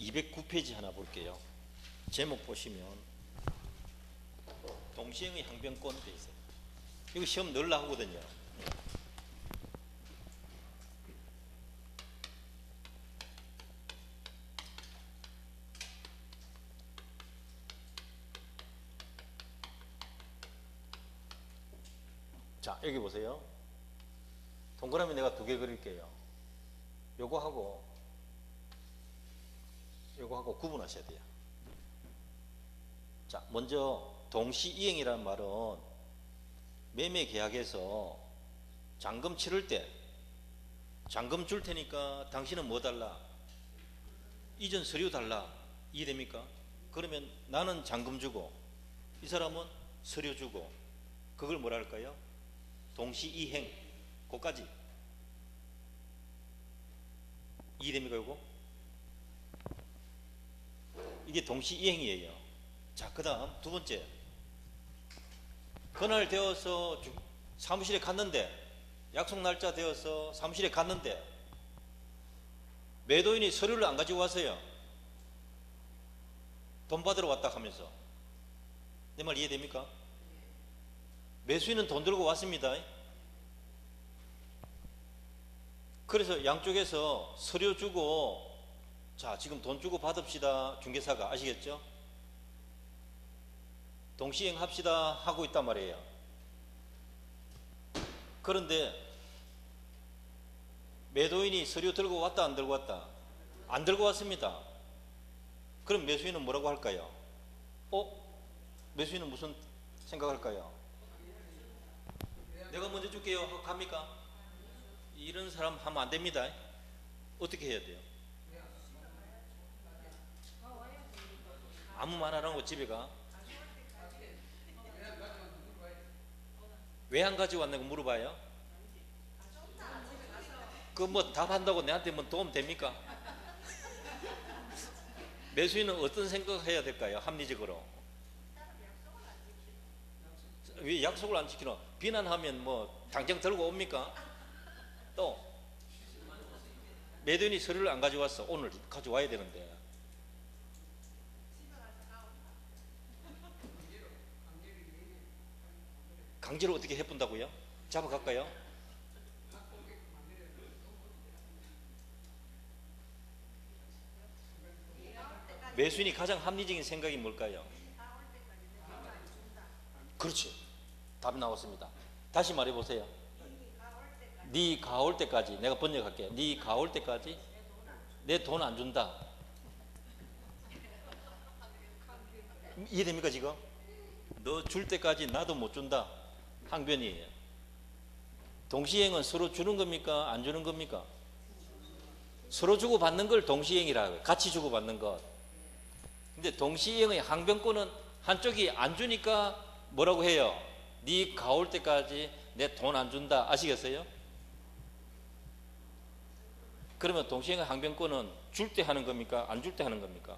209페이지 하나 볼게요. 제목 보시면 동시행의 항변권 돼 있어요. 이거 시험 늘 나오거든요. 자, 여기 보세요. 동그라미 내가 두 개 그릴게요. 요거하고 구분하셔야 돼요. 자, 먼저 동시이행이라는 말은 매매 계약에서 잔금 치를 때 잔금 줄 테니까 당신은 뭐 달라? 이전 서류 달라. 이해됩니까? 그러면 나는 잔금 주고 이 사람은 서류 주고 그걸 뭐라 할까요? 동시이행. 그거까지 이해됩니까? 요거? 이게 동시이행이에요. 자, 그 다음 두 번째, 그날 되어서 사무실에 갔는데, 약속 날짜 되어서 사무실에 갔는데 매도인이 서류를 안 가지고 왔어요. 돈 받으러 왔다 하면서. 내 말 이해됩니까? 매수인은 돈 들고 왔습니다. 그래서 양쪽에서 서류 주고, 자, 지금 돈 주고 받읍시다. 중개사가. 아시겠죠? 동시행 합시다 하고 있단 말이에요. 그런데 매도인이 서류 들고 왔다 안 들고 왔다? 안 들고 왔습니다. 그럼 매수인은 뭐라고 할까요? 매수인은 무슨 생각할까요? 내가 먼저 줄게요 하고 갑니까? 이런 사람 하면 안 됩니다. 어떻게 해야 돼요? 아무 말 안 하고 집에 가? 왜 안 가지고 왔냐고 물어봐요? 그 뭐 답한다고 내한테 뭐 도움 됩니까? 매수인은 어떤 생각을 해야 될까요? 합리적으로. 왜 약속을 안 지키노? 비난하면 뭐 당장 들고 옵니까? 또 매도인이 서류를 안 가져왔어. 오늘 가져와야 되는데. 강제로 어떻게 해본다고요? 잡아갈까요? 매수인이 가장 합리적인 생각이 뭘까요? 그렇지. 답이 나왔습니다. 다시 말해보세요. 네 가올 때까지, 내가 번역할게. 네 가올 때까지 내 돈 안 준다. 이해됩니까 지금? 너 줄 때까지 나도 못 준다. 항변이에요. 동시행은 서로 주는 겁니까? 안 주는 겁니까? 서로 주고 받는 걸 동시행이라고. 같이 주고 받는 것. 근데 동시행의 항변권은 한쪽이 안 주니까 뭐라고 해요? 네 가올 때까지 내 돈 안 준다. 아시겠어요? 그러면 동시행의 항변권은 줄 때 하는 겁니까? 안 줄 때 하는 겁니까?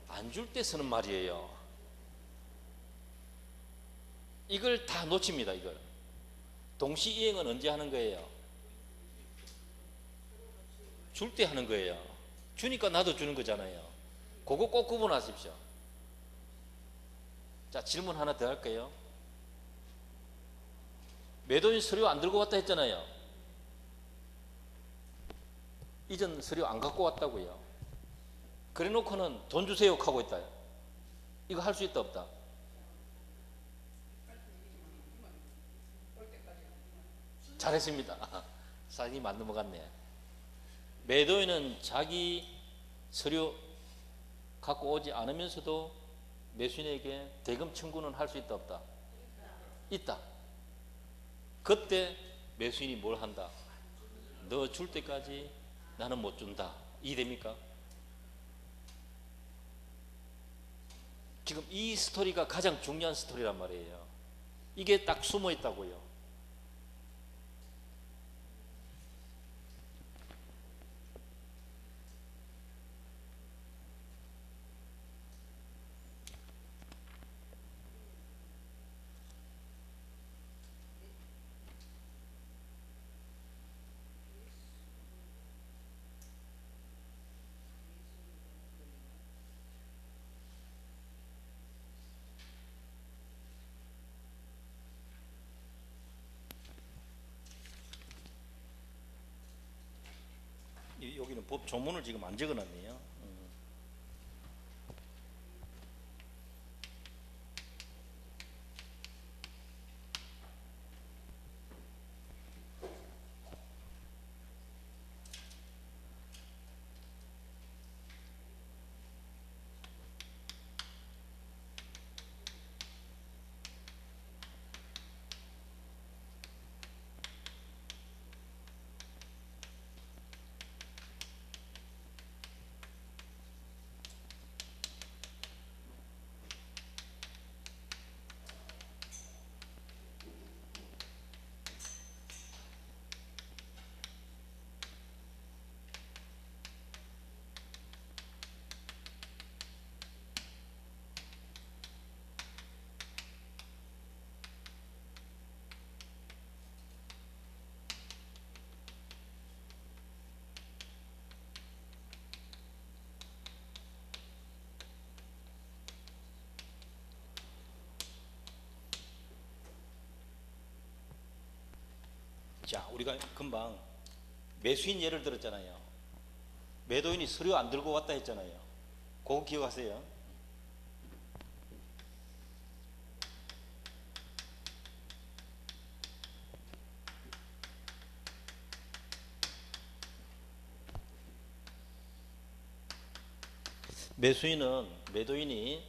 안 줄 때 쓰는 말이에요. 이걸 다 놓칩니다. 이걸. 동시이행은 언제 하는 거예요? 줄 때 하는 거예요. 주니까 나도 주는 거잖아요. 그거 꼭 구분하십시오. 자, 질문 하나 더 할게요. 매도인 서류 안 들고 왔다 했잖아요. 이전 서류 안 갖고 왔다고요. 그래 놓고는 돈 주세요 하고 있다. 이거 할 수 있다 없다? 잘했습니다. 사진이 맞는 것 같네. 매도인은 자기 서류 갖고 오지 않으면서도 매수인에게 대금 청구는 할 수 있다 없다? 있다. 그때 매수인이 뭘 한다? 너 줄 때까지 나는 못 준다. 이해됩니까? 지금 이 스토리가 가장 중요한 스토리란 말이에요. 이게 딱 숨어 있다고요. 법 조문을 지금 안 적어놨네요. 자, 우리가 금방 매수인 예를 들었잖아요. 매도인이 서류 안 들고 왔다 했잖아요. 그거 기억하세요? 매도인이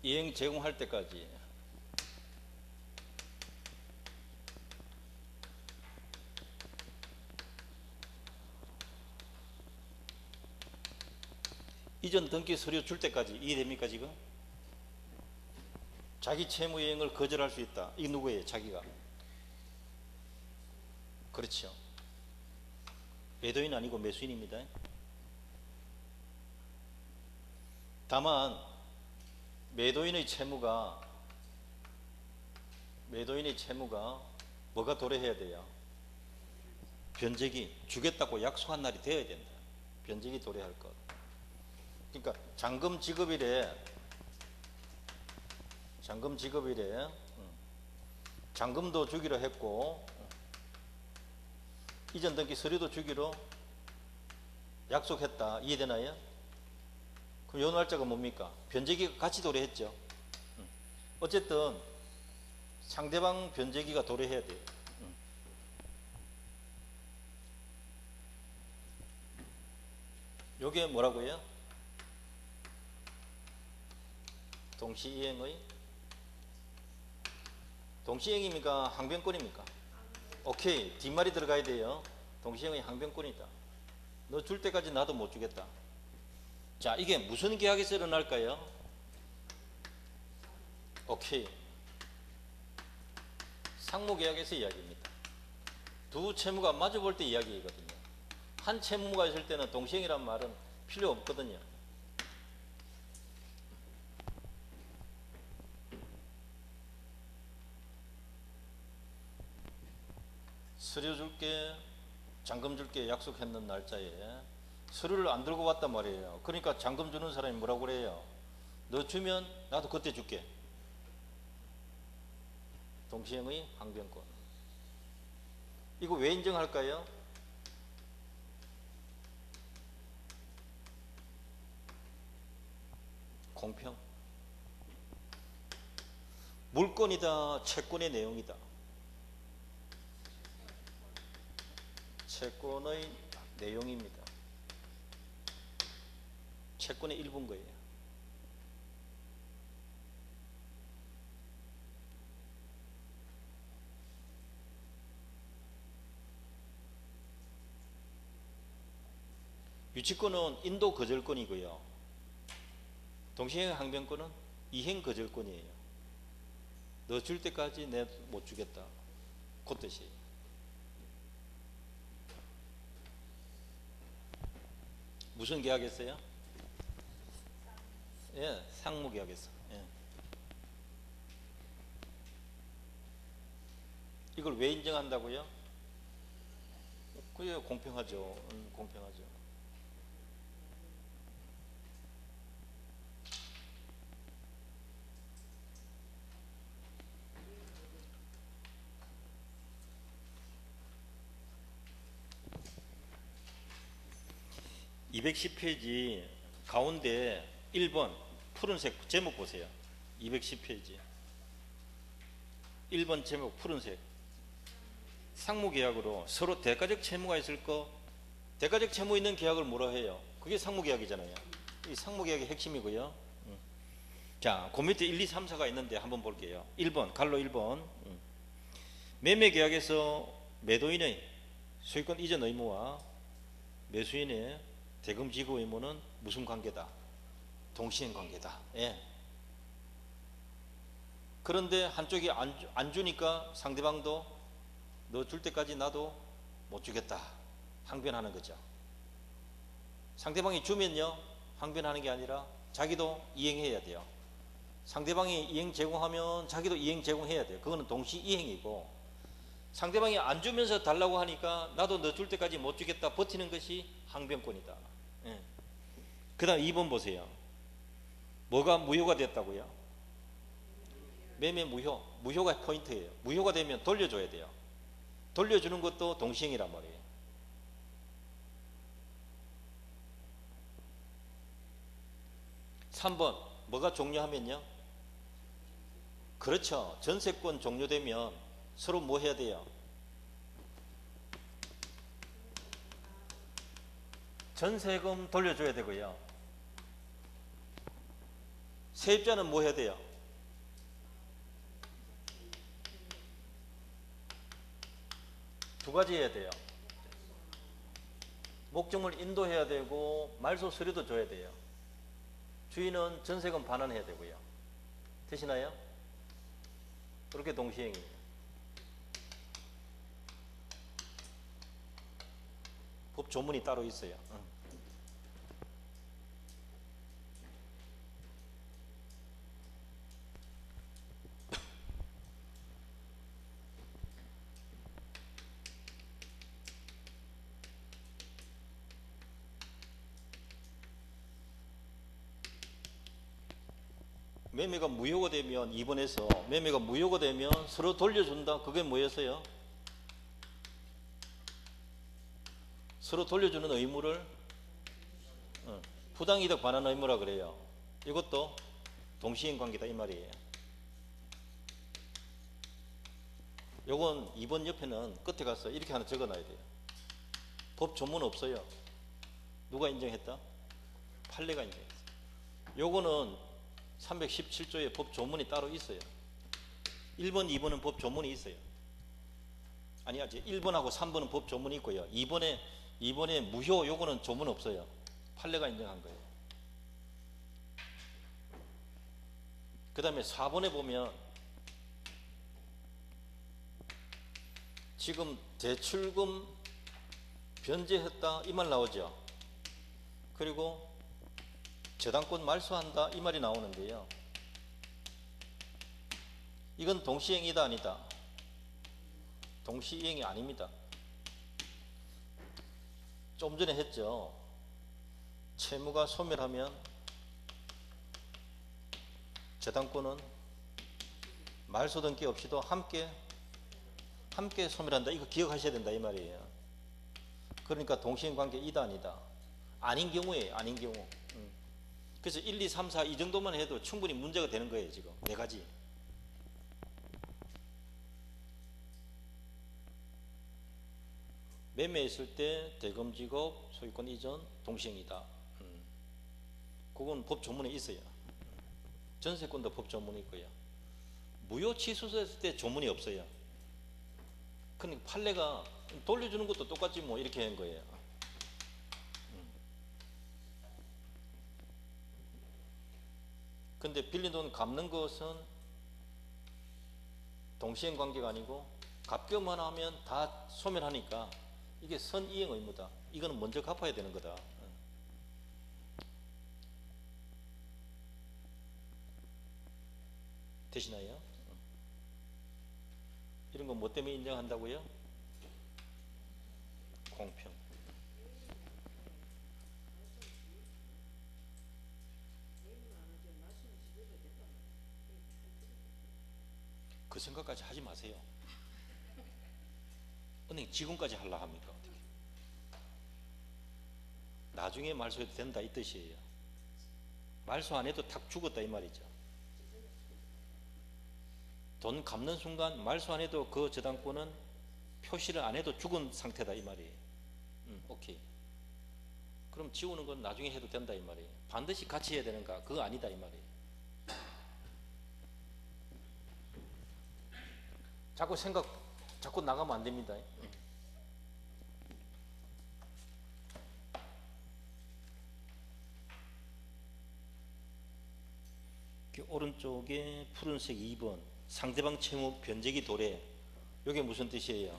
이행 제공할 때까지 이전 등기 서류 줄 때까지 이해됩니까 지금? 자기 채무 이행을 거절할 수 있다. 이게 누구예요? 자기가. 그렇죠. 매도인 아니고 매수인입니다. 다만 매도인의 채무가 뭐가 도래해야 돼요? 변제기 주겠다고 약속한 날이 되어야 된다. 변제기 도래할 것. 그러니까 잔금 지급일에 잔금도 주기로 했고 이전 등기 서류도 주기로 약속했다. 이해되나요? 그럼 요 날짜가 뭡니까? 변제기가 같이 도래했죠. 어쨌든 상대방 변제기가 도래해야 돼요. 요게 뭐라고요? 동시이행입니까? 항변권입니까? 오케이. 뒷말이 들어가야 돼요. 동시이행의 항변권이다. 너 줄 때까지 나도 못 주겠다. 자, 이게 무슨 계약에서 일어날까요? 오케이. 상무계약에서 이야기입니다. 두 채무가 마주 볼 때 이야기거든요. 한 채무가 있을 때는 동시행이란 말은 필요 없거든요. 서류 줄게, 잔금 줄게 약속했는 날짜에 서류를 안 들고 왔단 말이에요. 그러니까 잔금 주는 사람이 뭐라고 그래요? 너 주면 나도 그때 줄게. 동시행의 항변권. 이거 왜 인정할까요? 공평. 물건이다, 채권의 내용이다. 채권의 내용입니다. 채권의 일부인 거예요. 유치권은 인도 거절권이고요. 동시행 항변권은 이행 거절권이에요. 너 줄 때까지 내 못 주겠다. 그 뜻이에요. 무슨 계약했어요? 예, 상무 계약했어. 예. 이걸 왜 인정한다고요? 그게 공평하죠. 공평하죠. 210페이지 가운데 1번 푸른색 제목 보세요. 210페이지 1번 제목 푸른색. 상무계약으로 서로 대가적 채무가 있을 거, 대가적 채무 있는 계약을 뭐라 해요? 그게 상무계약이잖아요. 이 상무계약의 핵심이고요. 자, 그 밑에 1, 2, 3, 4가 있는데 한번 볼게요. 1번 갈로 1번 매매계약에서 매도인의 소유권 이전 의무와 매수인의 대금 지급 의무는 무슨 관계다? 동시행 관계다. 예. 그런데 한쪽이 안 주니까 상대방도 너 줄 때까지 나도 못 주겠다 항변하는 거죠. 상대방이 주면요 항변하는 게 아니라 자기도 이행해야 돼요. 상대방이 이행 제공하면 자기도 이행 제공해야 돼요. 그거는 동시 이행이고, 상대방이 안 주면서 달라고 하니까 나도 너 줄 때까지 못 주겠다 버티는 것이 항변권이다. 예. 그 다음 2번 보세요. 뭐가 무효가 됐다고요? 매매 무효. 무효가 포인트예요. 무효가 되면 돌려줘야 돼요. 돌려주는 것도 동시행이란 말이에요. (3번) 뭐가 종료하면요? 그렇죠. 전세권 종료되면 서로 뭐 해야 돼요? 전세금 돌려줘야 되고요. 세입자는 뭐 해야 돼요? 두 가지 해야 돼요. 목적물 인도해야 되고 말소 서류도 줘야 돼요. 주인은 전세금 반환해야 되고요. 되시나요? 그렇게 동시행이에요. 법 조문이 따로 있어요. 매매가 무효가 되면 2번에서 매매가 무효가 되면 서로 돌려준다. 그게 뭐였어요? 서로 돌려주는 의무를 부당이득 반환 의무라 그래요. 이것도 동시행 관계다 이 말이에요. 요건 2번 옆에는 끝에 가서 이렇게 하나 적어놔야 돼요. 법 조문 없어요. 누가 인정했다? 판례가 인정했어요. 요거는 317조에 법 조문이 따로 있어요. 1번, 2번은 법 조문이 있어요. 아니, 아직 1번하고 3번은 법 조문이 있고요. 2번에 무효 요거는 조문 없어요. 판례가 인정한 거예요. 그 다음에 4번에 보면 지금 대출금 변제했다 이 말 나오죠. 그리고 저당권 말소한다 이 말이 나오는데요. 이건 동시행이다 아니다? 동시행이 아닙니다. 좀 전에 했죠. 채무가 소멸하면 저당권은 말소 등기 없이도 함께 소멸한다. 이거 기억하셔야 된다 이 말이에요. 그러니까 동시행 관계 이다 아니다? 아닌 경우에요. 아닌 경우. 그래서 1, 2, 3, 4 이 정도만 해도 충분히 문제가 되는 거예요. 지금 4가지. 매매했을 때 대금 지급, 소유권 이전, 동시행이다. 그건 법 조문에 있어요. 전세권도 법 조문이 있고요. 무효 취소했을 때 조문이 없어요. 그러니까 판례가 돌려주는 것도 똑같지 뭐 이렇게 한 거예요. 근데 빌린 돈 갚는 것은 동시행 관계가 아니고 갚기만 하면 다 소멸하니까 이게 선이행 의무다. 이거는 먼저 갚아야 되는 거다. 되시나요? 이런 거 뭐 때문에 인정한다고요? 공평. 그 생각까지 하지 마세요. 은행 지금까지 하려고 합니까? 어떻게? 나중에 말소해도 된다 이 뜻이에요. 말소 안 해도 탁 죽었다 이 말이죠. 돈 갚는 순간 말소 안 해도 그 저당권은 표시를 안 해도 죽은 상태다 이 말이에요. 오케이. 그럼 지우는 건 나중에 해도 된다 이 말이에요. 반드시 같이 해야 되는가? 그거 아니다 이 말이에요. 자꾸 나가면 안 됩니다. 오른쪽에 푸른색 2번 상대방 채무 변제기 도래. 이게 무슨 뜻이에요?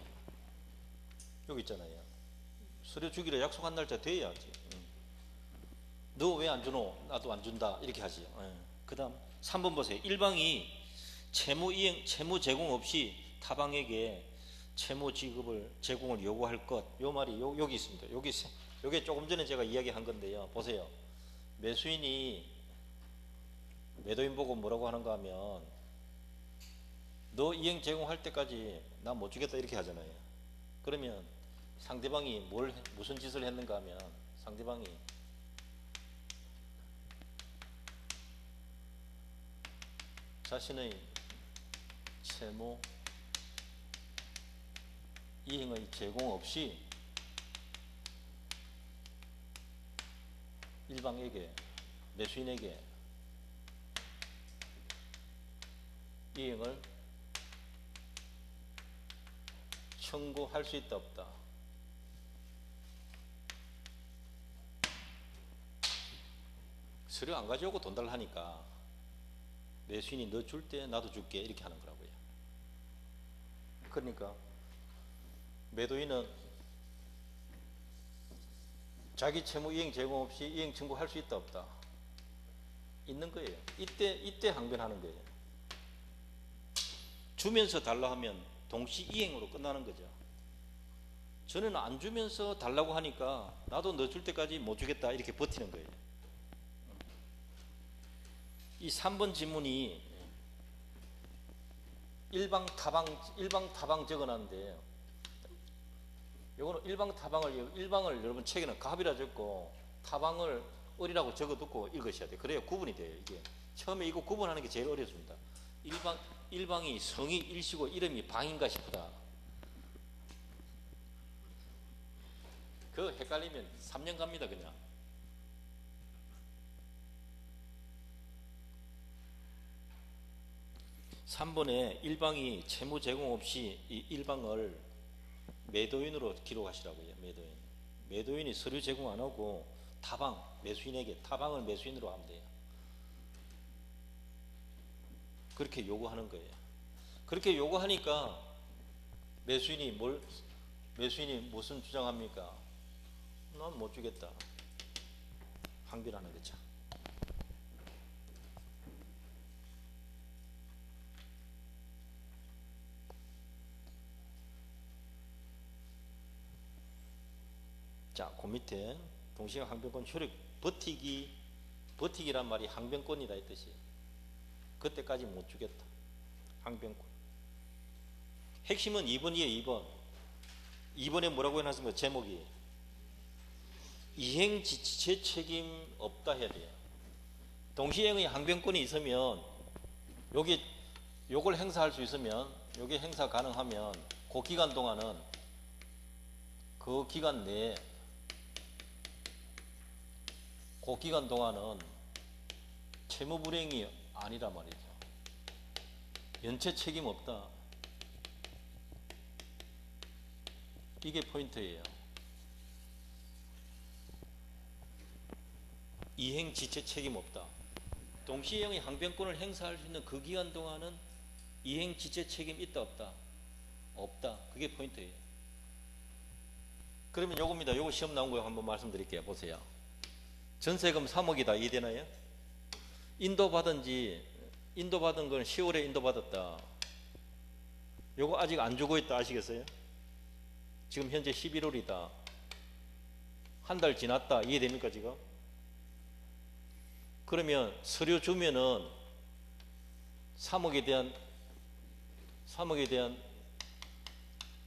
여기 있잖아요. 서류 주기로 약속한 날짜 돼야지. 너 왜 안 주노? 나도 안 준다. 이렇게 하지. 그 다음 3번 보세요. 일방이 채무 제공 없이 타방에게 채무 지급을 제공을 요구할 것. 요 말이 여기 있습니다. 요게 조금 전에 제가 이야기한 건데요. 보세요. 매수인이 매도인 보고 뭐라고 하는가 하면 너 이행 제공할 때까지 나 못 주겠다 이렇게 하잖아요. 그러면 상대방이 무슨 짓을 했는가 하면 상대방이 자신의 채무 이행의 제공 없이 일방에게 매수인에게 이행을 청구할 수 있다 없다. 서류 안 가져오고 돈 달라 하니까 매수인이 너 줄 때 나도 줄게 이렇게 하는 거라고요. 그러니까 매도인은 자기 채무 이행 제공 없이 이행 청구할 수 있다 없다. 있는 거예요. 이때 항변하는 거예요. 주면서 달라 하면 동시 이행으로 끝나는 거죠. 저는 안 주면서 달라고 하니까 나도 너 줄 때까지 못 주겠다 이렇게 버티는 거예요. 이 3번 지문이 일방 타방 적어놨는데 요거는 일방을 여러분 책에는 갑이라 적고 타방을 을이라고 적어두고 읽으셔야 돼요. 그래야 구분이 돼요. 이게 처음에 이거 구분하는 게 제일 어렵습니다. 일방이 성이 일시고 이름이 방인가 싶다. 그거 헷갈리면 3년 갑니다 그냥. (3번에) 일방이 채무 제공 없이 이 일방을 매도인으로 기록하시라고요. 매도인이 서류 제공 안 하고 타방 매수인에게 타방을 매수인으로 하면 돼요. 그렇게 요구하는 거예요. 그렇게 요구하니까 매수인이 무슨 주장합니까? 난 못 주겠다. 항변하는 거죠. 자, 그 밑에 동시에 항변권 효력 버티기란 말이 항변권이다 이 뜻이에요. 그때까지 못 주겠다. 항변권. 핵심은 2번이에요. 2번. 2번에 뭐라고 해놨습니까? 제목이 이행지체 책임 없다 해야 돼요. 동시행의 항변권이 있으면 요걸 행사할 수 있으면 요게 행사 가능하면 그 기간 동안은 그 기간 내에 그 기간 동안은 채무 불이행이 아니란 말이죠. 연체 책임 없다. 이게 포인트예요. 이행 지체 책임 없다. 동시행의 항변권을 행사할 수 있는 그 기간 동안은 이행 지체 책임 있다 없다? 없다. 그게 포인트예요. 그러면 요겁니다. 요거 시험 나온 거 한번 말씀드릴게요. 보세요. 전세금 3억이다. 이해되나요? 인도받은 건 10월에 인도받았다. 요거 아직 안 주고 있다. 아시겠어요? 지금 현재 11월이다. 한 달 지났다. 이해됩니까 지금? 그러면 서류 주면은 3억에 대한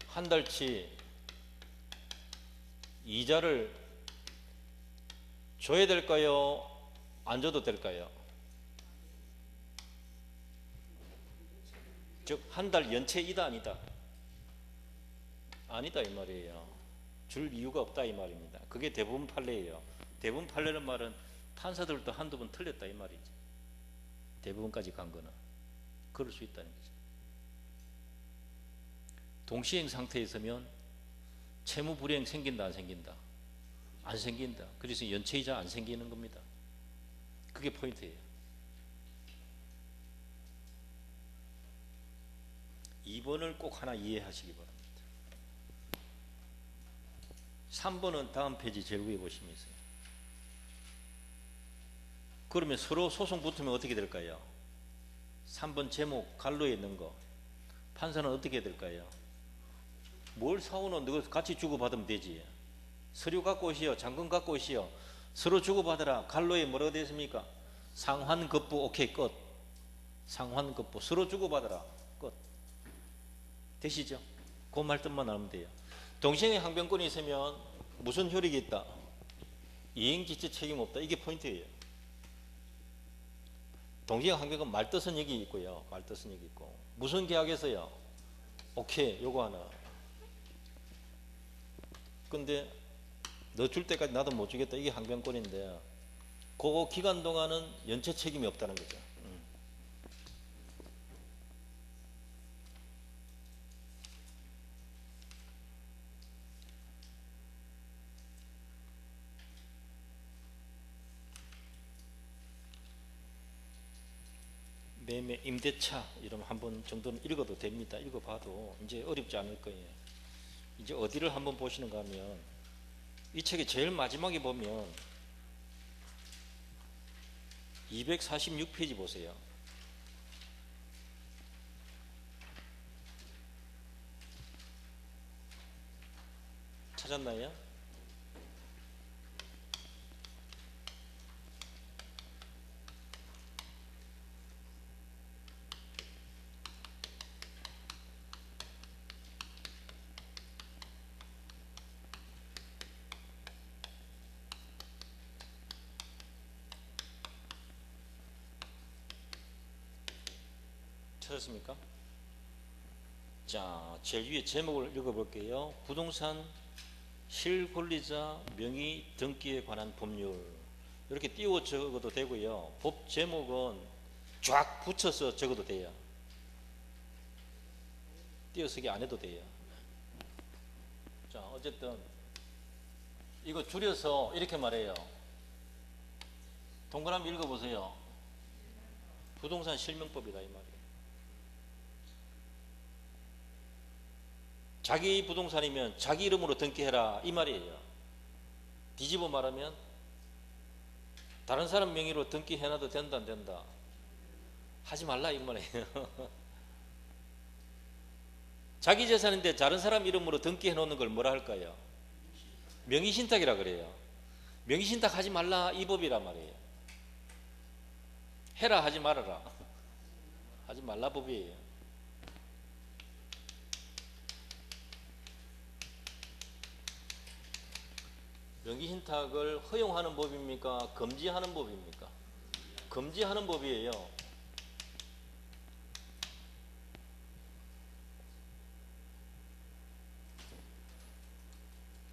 한 달치 이자를 줘야 될까요? 안 줘도 될까요? 즉 한 달 연체이다 아니다? 아니다 이 말이에요. 줄 이유가 없다 이 말입니다. 그게 대부분 판례예요. 대부분 판례는 말은 판사들도 한두 번 틀렸다 이 말이지. 대부분까지 간 거는 그럴 수 있다는 거죠. 동시행 상태에 있으면 채무 불이행 생긴다 안 생긴다? 안 생긴다. 그래서 연체이자 안 생기는 겁니다. 그게 포인트예요. 2번을 꼭 하나 이해하시기 바랍니다. 3번은 다음 페이지 제일 위에 보시면 있어요. 그러면 서로 소송 붙으면 어떻게 될까요? 3번 제목 갈로에 있는 거 판사는 어떻게 해야 될까요? 뭘 사오는 너 같이 주고받으면 되지. 서류 갖고 오시오, 잔금 갖고 오시오, 서로 주고받으라. 갈로에 뭐라고 되어 있습니까? 상환급부. 오케이 끝. 상환급부 서로 주고받으라 끝. 되시죠? 그 말뜻만 하면 돼요. 동시행의 항변권이 있으면 무슨 효력이 있다? 이행지체 책임 없다. 이게 포인트예요. 동시행 항변권 말뜻은 여기 있고요. 말뜻은 여기 있고 무슨 계약에서요? 오케이 요거 하나. 근데 너 줄 때까지 나도 못 주겠다. 이게 항변권인데 그거 기간 동안은 연체 책임이 없다는 거죠. 매매 임대차 이러면 한 번 정도는 읽어도 됩니다. 읽어봐도 이제 어렵지 않을 거예요. 이제 어디를 한번 보시는가 하면 이 책의 제일 마지막에 보면 246페이지 보세요. 찾았나요? 찾았습니까? 자, 제일 위에 제목을 읽어볼게요. 부동산 실권리자 명의 등기에 관한 법률. 이렇게 띄워 적어도 되고요. 법 제목은 쫙 붙여서 적어도 돼요. 띄어쓰기 안 해도 돼요. 자, 어쨌든 이거 줄여서 이렇게 말해요. 동그라미 읽어보세요. 부동산 실명법이다 이 말이에요. 자기 부동산이면 자기 이름으로 등기해라 이 말이에요. 뒤집어 말하면 다른 사람 명의로 등기해놔도 된다 안 된다? 하지 말라 이 말이에요. 자기 재산인데 다른 사람 이름으로 등기해 놓는 걸 뭐라 할까요? 명의신탁이라 그래요. 명의신탁 하지 말라 이 법이란 말이에요. 해라 하지 말아라 하지 말라 법이에요. 명의신탁을 허용하는 법입니까? 금지하는 법입니까? 금지하는 법이에요.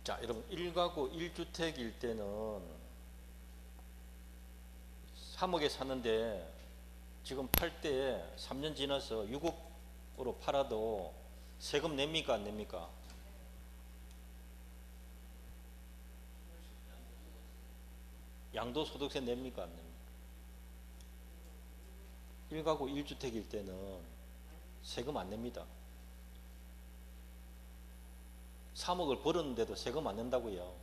자, 여러분 1가구 1주택일 때는 3억에 샀는데 지금 팔 때 3년 지나서 6억으로 팔아도 세금 냅니까 안 냅니까? 양도소득세 냅니까 안 냅니까? 1가구 1주택일 때는 세금 안 냅니다. 3억을 벌었는데도 세금 안 낸다고요.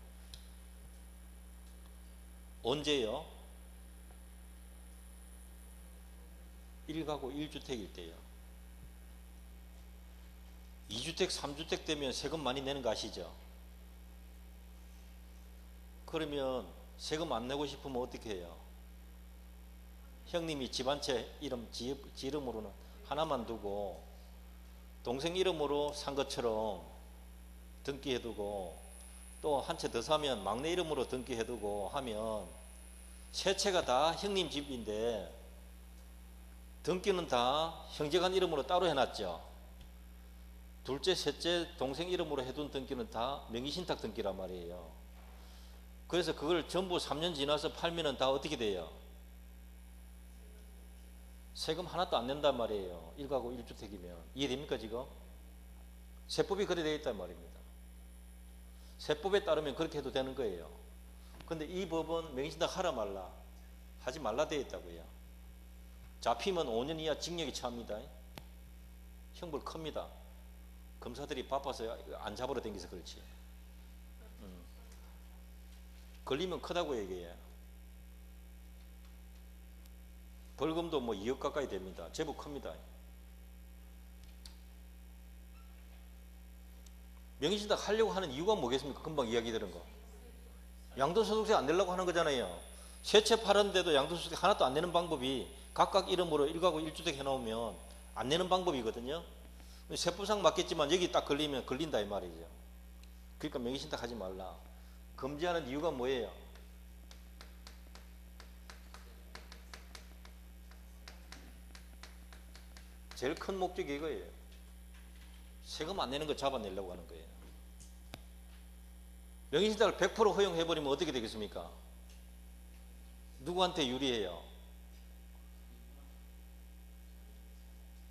언제요? 1가구 1주택일 때요. 2주택 3주택 되면 세금 많이 내는 거 아시죠? 그러면 세금 안 내고 싶으면 어떻게 해요? 형님이 집 한 채 이름, 지 이름으로는 하나만 두고 동생 이름으로 산 것처럼 등기해두고 또 한 채 더 사면 막내 이름으로 등기해두고 하면 세 채가 다 형님 집인데 등기는 다 형제간 이름으로 따로 해놨죠. 둘째, 셋째 동생 이름으로 해둔 등기는 다 명의신탁 등기란 말이에요. 그래서 그걸 전부 3년 지나서 팔면은 다 어떻게 돼요? 세금 하나도 안 낸단 말이에요. 1가구 1주택이면. 이해됩니까 지금? 세법이 그래 되어 있단 말입니다. 세법에 따르면 그렇게 해도 되는 거예요. 근데 이 법은 명의신탁 하라 말라, 하지 말라 되어 있다고요. 잡히면 5년 이하 징역이 처합니다. 형벌 큽니다. 검사들이 바빠서 안 잡으러 댕겨서 그렇지. 걸리면 크다고 얘기해요. 벌금도 뭐 2억 가까이 됩니다. 제법 큽니다. 명의신탁 하려고 하는 이유가 뭐겠습니까? 금방 이야기 들은 거. 양도소득세 안 내려고 하는 거잖아요. 세 채 팔았는데도 양도소득세 하나도 안 내는 방법이 각각 이름으로 1가구 1주택 해놓으면 안 내는 방법이거든요. 세법상 맞겠지만 여기 딱 걸리면 걸린다 이 말이죠. 그러니까 명의신탁 하지 말라. 금지하는 이유가 뭐예요? 제일 큰 목적이 이거예요. 세금 안 내는 거 잡아내려고 하는 거예요. 명의신탁을 100% 허용해버리면 어떻게 되겠습니까? 누구한테 유리해요?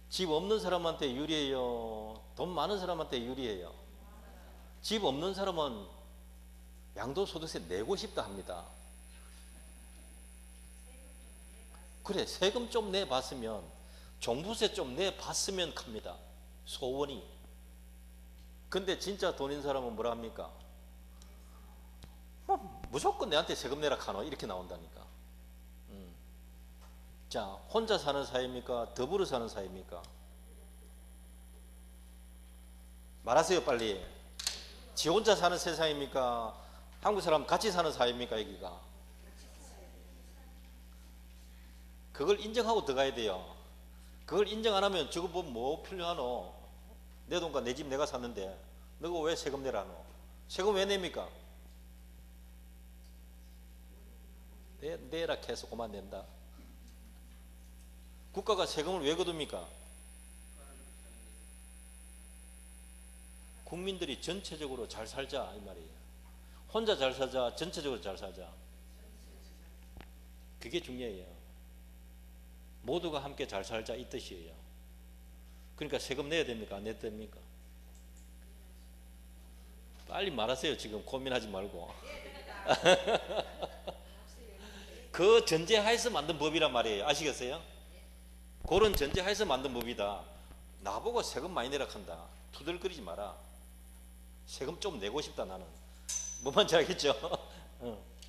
집 없는 사람한테 유리해요? 돈 많은 사람한테 유리해요? 집 없는 사람은 양도소득세 내고 싶다 합니다. 그래, 세금 좀 내봤으면, 종부세 좀 내봤으면 합니다. 소원이. 근데 진짜 돈 있는 사람은 뭐라 합니까? 무조건 내한테 세금 내라 카노 이렇게 나온다니까. 자, 혼자 사는 사이입니까? 더불어 사는 사이입니까? 말하세요 빨리. 지 혼자 사는 세상입니까? 한국 사람 같이 사는 사이입니까? 여기가. 그걸 인정하고 들어가야 돼요. 그걸 인정 안 하면 저거 뭐 필요하노? 내 돈과 내 집 내가 샀는데 너가 왜 세금 내라노? 세금 왜 냅니까? 내라 해서 그만 낸다. 국가가 세금을 왜 거둡니까? 국민들이 전체적으로 잘 살자 이 말이에요. 혼자 잘 살자, 전체적으로 잘 살자. 그게 중요해요. 모두가 함께 잘 살자 이 뜻이에요. 그러니까 세금 내야 됩니까? 안 내야 됩니까? 빨리 말하세요. 지금 고민하지 말고. 그 전제하에서 만든 법이란 말이에요. 아시겠어요? 그런 전제하에서 만든 법이다. 나보고 세금 많이 내라 한다. 투덜거리지 마라. 세금 좀 내고 싶다 나는. 뭔 말인지 알겠죠?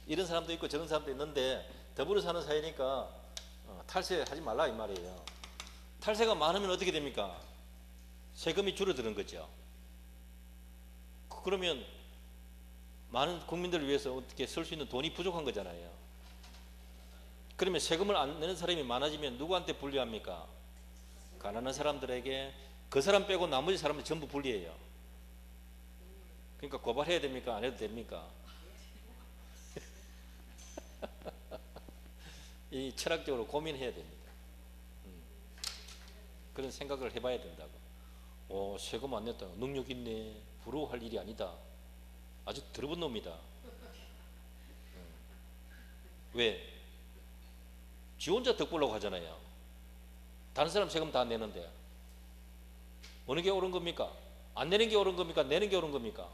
이런 사람도 있고 저런 사람도 있는데 더불어 사는 사이니까 탈세하지 말라 이 말이에요. 탈세가 많으면 어떻게 됩니까? 세금이 줄어드는 거죠. 그러면 많은 국민들을 위해서 어떻게 쓸 수 있는 돈이 부족한 거잖아요. 그러면 세금을 안 내는 사람이 많아지면 누구한테 불리합니까? 가난한 사람들에게. 그 사람 빼고 나머지 사람들 전부 불리해요. 그러니까 고발해야 됩니까? 안 해도 됩니까? 이 철학적으로 고민해야 됩니다. 그런 생각을 해봐야 된다고. 세금 안 냈다. 능력 있네. 부러워할 일이 아니다. 아주 더러운 놈이다. 왜? 지 혼자 덕 보려고 하잖아요. 다른 사람 세금 다 내는데 어느 게 옳은 겁니까? 안 내는 게 옳은 겁니까? 내는 게 옳은 겁니까?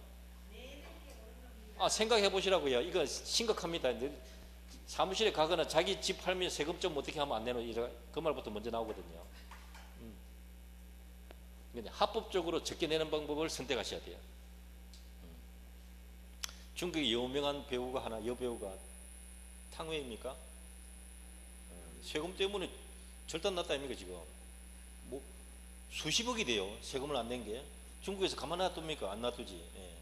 생각해 보시라고요. 이거 심각합니다. 사무실에 가거나 자기 집 팔면 세금 좀 어떻게 하면 안 내노? 그 말부터 먼저 나오거든요. 근데 합법적으로 적게 내는 방법을 선택하셔야 돼요. 중국의 유명한 배우가 하나, 여배우가 탕웨이입니까? 세금 때문에 절단 났다 아닙니까 지금? 뭐 수십억이 돼요. 세금을 안 낸 게. 중국에서 가만 놔둡니까? 안 놔두지. 예.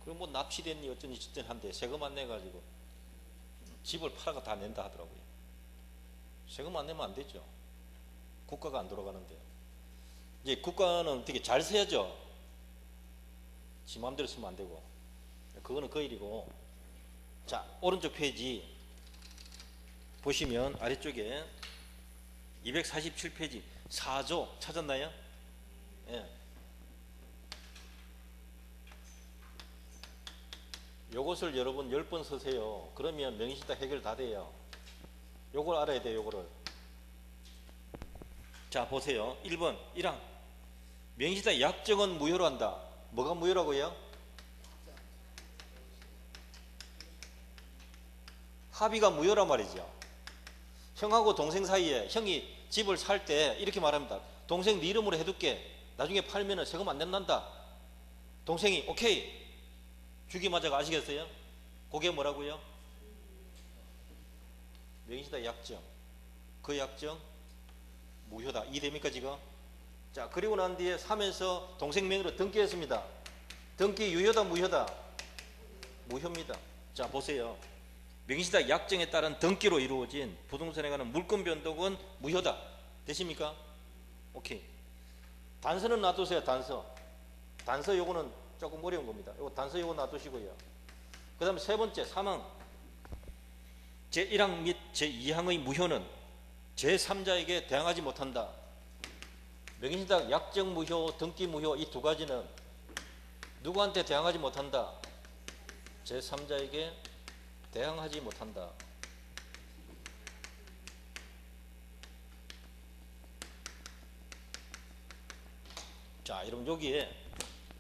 그리고 뭐 납치됐니 어쩌니 저쩌니 한데 세금 안 내가지고 집을 팔아가 다 낸다 하더라고요. 세금 안 내면 안 되죠. 국가가 안 돌아가는데. 이제 국가는 어떻게 잘 써야죠. 지 마음대로 쓰면 안 되고. 그거는 그 일이고. 자, 오른쪽 페이지 보시면 아래쪽에 247페이지 4조 찾았나요? 예. 요것을 여러분 10번 쓰세요. 그러면 명의신탁 해결 다 돼요. 요걸 알아야 돼요. 요거를. 자, 보세요. 1번 1항 명의신탁 약정은 무효로 한다. 뭐가 무효라고요? 합의가 무효란 말이죠. 형하고 동생 사이에 형이 집을 살 때 이렇게 말합니다. 동생 네 이름으로 해둘게. 나중에 팔면은 세금 안 낸단다. 동생이 오케이 주기 맞아가. 아시겠어요? 그게 뭐라고요? 명의신탁 약정. 그 약정 무효다. 이해됩니까 지금? 자, 그리고 난 뒤에 사면서 동생 명의로 등기했습니다. 등기 유효다 무효다? 무효입니다. 자, 보세요. 명의신탁 약정에 따른 등기로 이루어진 부동산에 관한 물권 변동은 무효다. 되십니까? 오케이. 단서는 놔두세요. 단서 요거는 조금 어려운 겁니다. 요거 단서 요거 놔두시고요. 그 다음에 세 번째 3항 제1항 및 제2항의 무효는 제3자에게 대항하지 못한다. 명의신탁 약정 무효, 등기 무효 이 두 가지는 누구한테 대항하지 못한다? 제3자에게 대항하지 못한다. 자, 여러분 여기에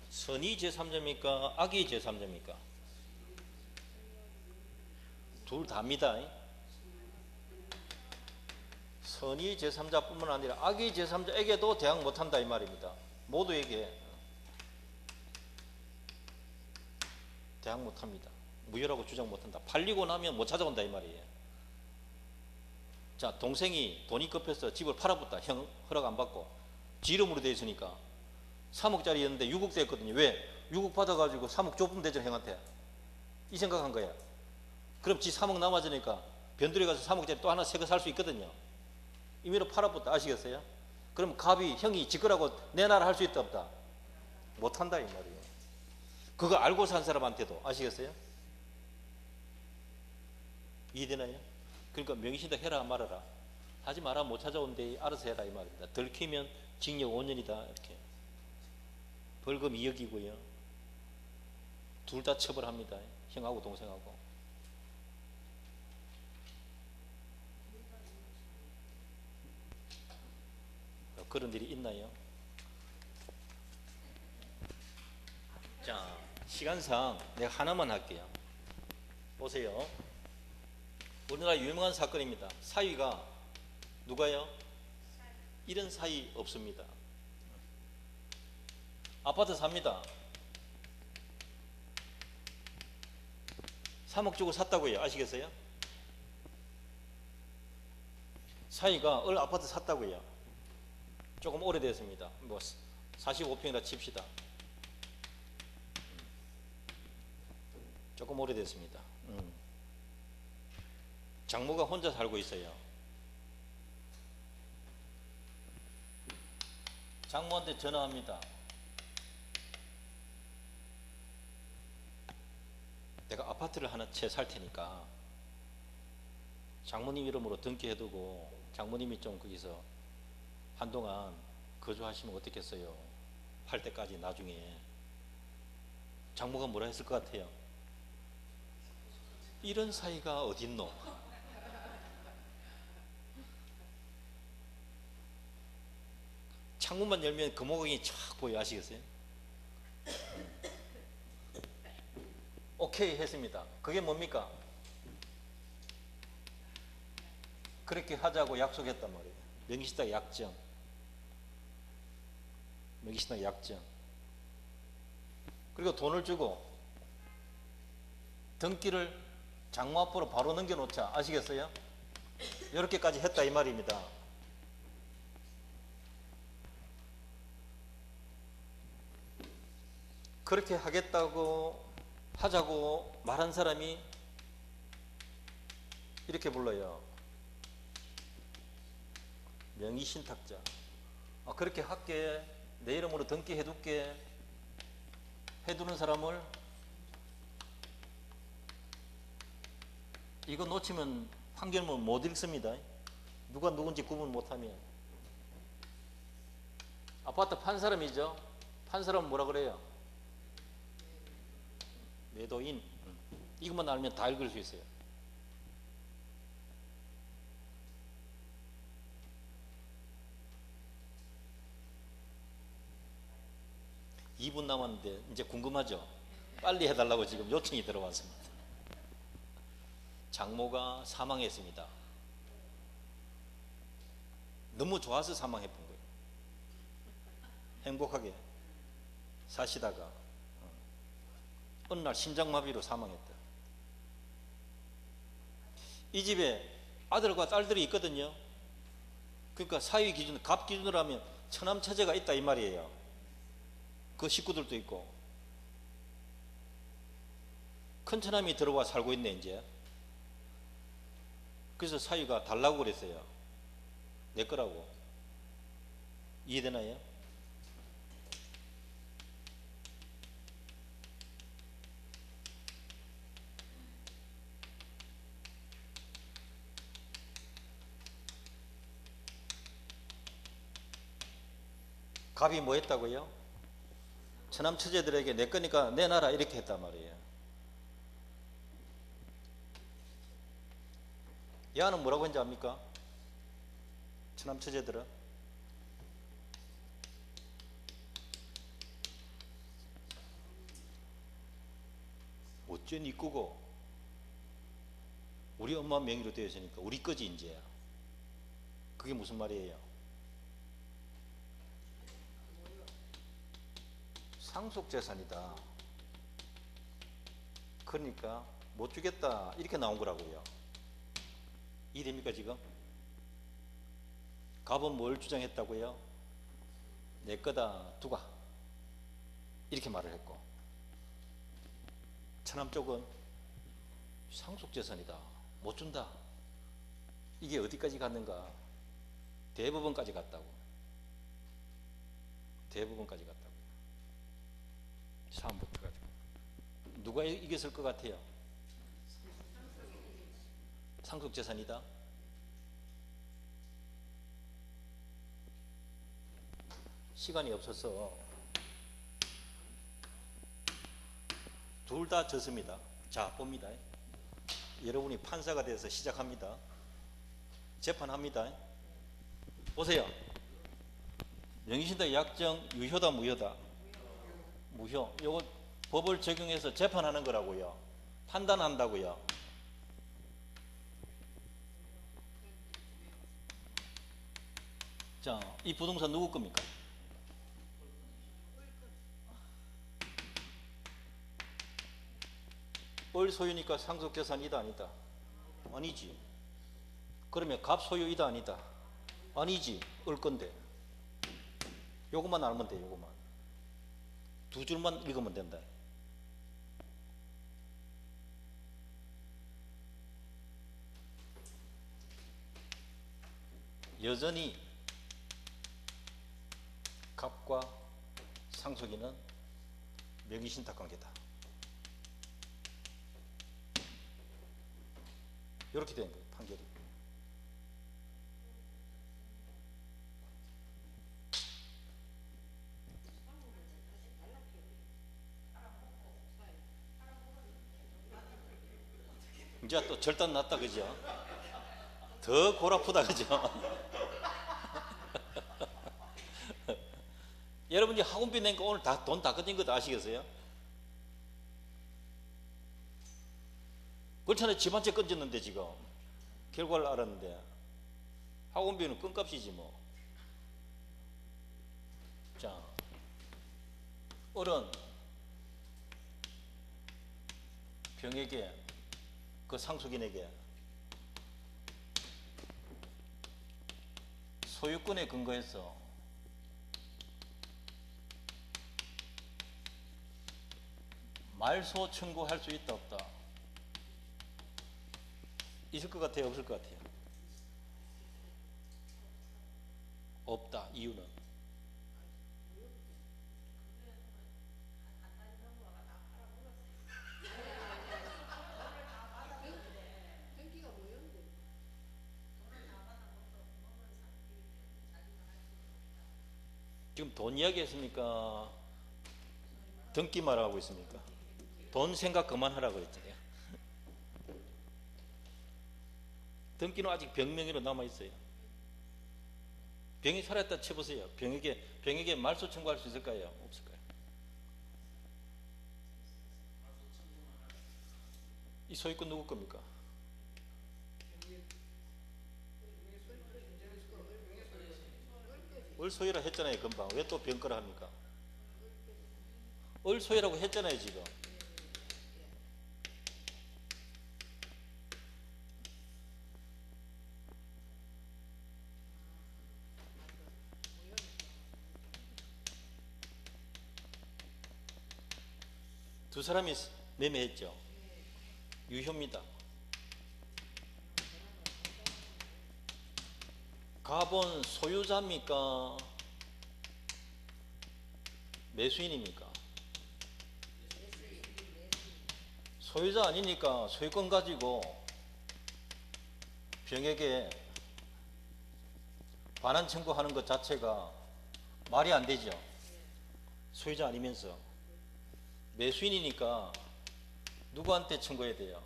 선의 제3자입니까? 악의 제3자입니까? 둘 다입니다. 선의 제3자뿐만 아니라 악의 제3자에게도 대항 못한다 이 말입니다. 모두에게 대항 못합니다. 무효라고 주장 못한다. 팔리고 나면 못 찾아온다 이 말이에요. 자, 동생이 돈이 급해서 집을 팔아붙다. 형 허락 안 받고 지 이름으로 되어 있으니까 3억짜리였는데 6억 됐거든요. 왜? 6억 받아가지고 3억 좁으면 되죠 형한테. 이 생각한 거야. 그럼 지 3억 남아지니까 변두리 가서 3억짜리 또 하나 새 거 살 수 있거든요. 임의로 팔아붙다. 아시겠어요? 그럼 갑이 형이 지 거라고 내놔라 할 수 있다 없다? 못한다 이 말이에요. 그거 알고 산 사람한테도. 아시겠어요? 이해되나요? 그러니까 명의신탁 해라 말아라 하지 마라. 못 찾아온데 알아서 해라 이 말입니다. 들키면 징역 5년이다 이렇게. 벌금 2억이고요. 둘 다 처벌합니다. 형하고 동생하고. 그런 일이 있나요? 자, 시간상 내가 하나만 할게요. 보세요. 우리나라 유명한 사건입니다. 사위가 누가요? 이런 사위 없습니다. 아파트 삽니다. 3억 주고 샀다고요. 아시겠어요? 사위가 아파트 샀다고요. 조금 오래됐습니다. 뭐 45평이라 칩시다. 조금 오래됐습니다. 장모가 혼자 살고 있어요. 장모한테 전화합니다. 내가 아파트를 하나 채 살 테니까 장모님 이름으로 등기해두고 장모님이 좀 거기서 한동안 거주하시면 어떻겠어요? 팔 때까지 나중에. 장모가 뭐라 했을 것 같아요? 이런 사이가 어딨노? 창문만 열면 금호강이 촥 보여. 아시겠어요? 오케이 했습니다. 그게 뭡니까? 그렇게 하자고 약속했단 말이에요. 명의신탁 약정. 명의신탁 약정. 그리고 돈을 주고 등기를 장모 앞으로 바로 넘겨놓자. 아시겠어요? 이렇게까지 했다 이 말입니다. 그렇게 하자고 말한 사람이 이렇게 불러요. 명의신탁자. 그렇게 할게. 내 이름으로 등기해둘게. 해두는 사람을 이거 놓치면 판결문 못 읽습니다. 누가 누군지 구분 못하면. 아파트 판 사람이죠. 판 사람은 뭐라 그래요? 매도인. 이것만 알면 다 읽을 수 있어요. (2분) 남았는데 이제 궁금하죠? 빨리 해달라고 지금 요청이 들어왔습니다. 장모가 사망했습니다. 너무 좋아서 사망했던 거예요. 행복하게 사시다가 어느 날 심장마비로 사망했다. 이 집에 아들과 딸들이 있거든요. 그러니까 사위 기준, 갑 기준으로 하면 처남 처제가 있다 이 말이에요. 그 식구들도 있고. 큰 처남이 들어와 살고 있네 이제. 그래서 사위가 달라고 그랬어요. 내 거라고. 이해되나요? 갑이 뭐 했다고요? 처남 처제들에게 내 거니까 내놔라 이렇게 했단 말이에요. 야는 뭐라고 했는지 압니까? 처남 처제들은 어째 니 거고 우리 엄마 명의로 되어 있으니까 우리 거지 이제. 그게 무슨 말이에요? 상속재산이다. 그러니까 못 주겠다 이렇게 나온 거라고요. 이해됩니까 지금? 갑은 뭘 주장했다고요? 내 거다 두가 이렇게 말을 했고, 처남 쪽은 상속재산이다 못 준다. 이게 어디까지 갔는가? 대법원까지 갔다고. 대법원까지 갔다고. 사안부터 가지고. 누가 이겼을 것 같아요? 상속재산이다. 시간이 없어서 둘 다 졌습니다. 자, 봅니다. 여러분이 판사가 돼서 시작합니다. 재판합니다. 보세요. 명의신탁 약정 유효다 무효다? 무효. 요거 법을 적용해서 재판하는 거라고요. 판단한다고요. 자, 이 부동산 누구 겁니까? 을 소유니까 상속재산이다 아니다? 아니지. 그러면 갑 소유이다 아니다? 아니지. 을 건데. 요것만 알면 돼. 요것만. 두 줄만 읽으면 된다. 여전히 갑과 상속인은 명의신탁관계다. 이렇게 된 거예요, 판결이. 이제 또 절단 났다, 그죠? 더 골아프다, 그죠? 여러분이 학원비 낸 거 오늘 돈 다 꺼진 거 아시겠어요? 그렇잖아요. 집 한 채 끊졌는데 지금 결과를 알았는데 학원비는 끈값이지 뭐. 자, 어른 병에게 그 상속인에게 소유권에 근거해서 말소 청구할 수 있다 없다? 있을 것 같아요? 없을 것 같아요? 없다. 이유는? 지금 돈 이야기 했습니까? 등기 말하고 있습니까? 돈 생각 그만하라고 했잖아요. 등기는 아직 병명의로 남아있어요. 병이 살았다 쳐보세요. 병에게 말소 청구할 수 있을까요? 없을까요? 이 소유권 누구 겁니까? 을소유라 했잖아요. 금방. 왜 또 병거라 합니까? 을소유라고 했잖아요. 지금. 두 사람이 매매했죠. 유효입니다. 갑은 소유자입니까? 매수인입니까? 소유자 아니니까 소유권 가지고 병에게 반환 청구하는 것 자체가 말이 안 되죠. 소유자 아니면서. 매수인이니까 누구한테 청구해야 돼요?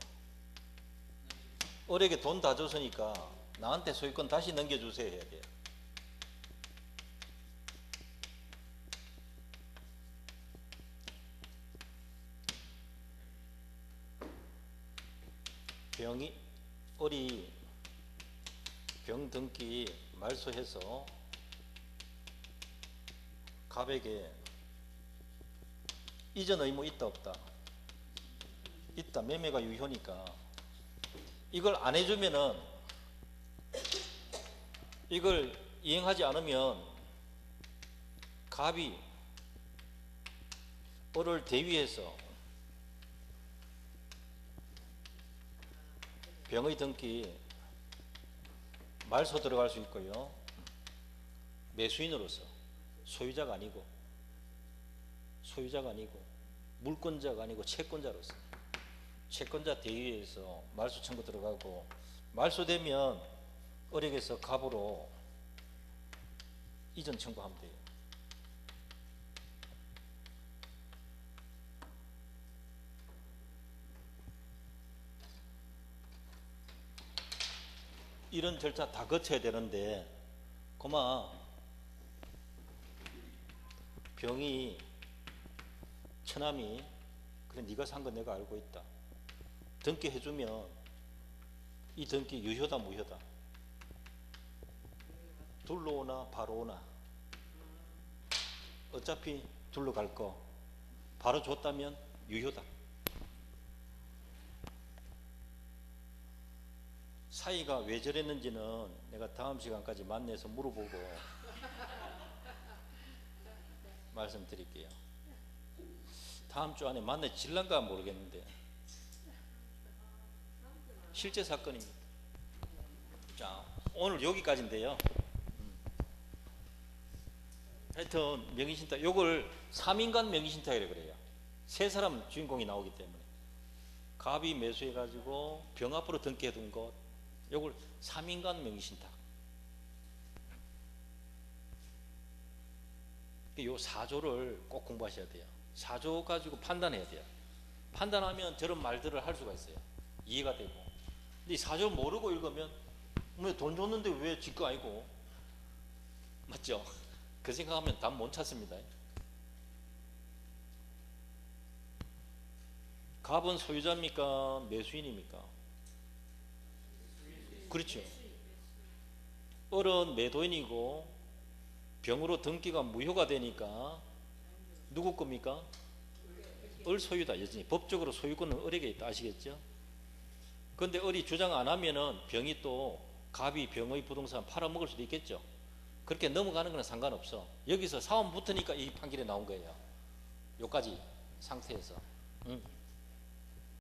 을에게 돈 다 줬으니까 나한테 소유권 다시 넘겨주세요 해야 돼요. 을이 병 등기 말소해서 갑에게 이전 의무 있다 없다? 있다. 매매가 유효니까. 이걸 안 해주면은, 이걸 이행하지 않으면 갑이 을을 대위해서 병의 등기 말소 들어갈 수 있고요. 매수인으로서 소유자가 아니고 물권자가 아니고 채권자로서 채권자 대위에서 말소 청구 들어가고, 말소되면 을에게서 갑으로 이전 청구하면 돼요. 이런 절차 다 거쳐야 되는데, 그만 병이 처남이 그래 네가 산 거 내가 알고 있다. 등기 해주면 이 등기 유효다 무효다? 둘러 오나 바로 오나? 어차피 둘러 갈 거 바로 줬다면 유효다. 사이가 왜 저랬는지는 내가 다음 시간까지 만나서 물어보고 말씀드릴게요. 다음 주 안에 만나질란가 모르겠는데 실제 사건입니다. 자, 오늘 여기까지인데요. 하여튼 명의신탁, 요걸 3인간 명의신탁이라고 그래요. 세 사람 주인공이 나오기 때문에. 갑이 매수해가지고 병 앞으로 등기해둔 것, 요걸 3인간 명의신탁. 요 4조를 꼭 공부하셔야 돼요. 4조 가지고 판단해야 돼요. 판단하면 저런 말들을 할 수가 있어요. 이해가 되고. 근데 이 4조 모르고 읽으면 왜 돈 줬는데 왜 지거 아니고? 맞죠? 그 생각하면 답 못 찾습니다. 갑은 소유자입니까? 매수인입니까? 그렇죠. 을은 매도인이고 병으로 등기가 무효가 되니까 누구 겁니까? 을 소유다. 여전히 법적으로 소유권은 을에게 있다. 아시겠죠? 그런데 을이 주장 안 하면은 병이 또 갑이 병의 부동산 팔아먹을 수도 있겠죠. 그렇게 넘어가는 건 상관없어. 여기서 사원 붙으니까 이 판결이 나온 거예요. 요까지 상태에서.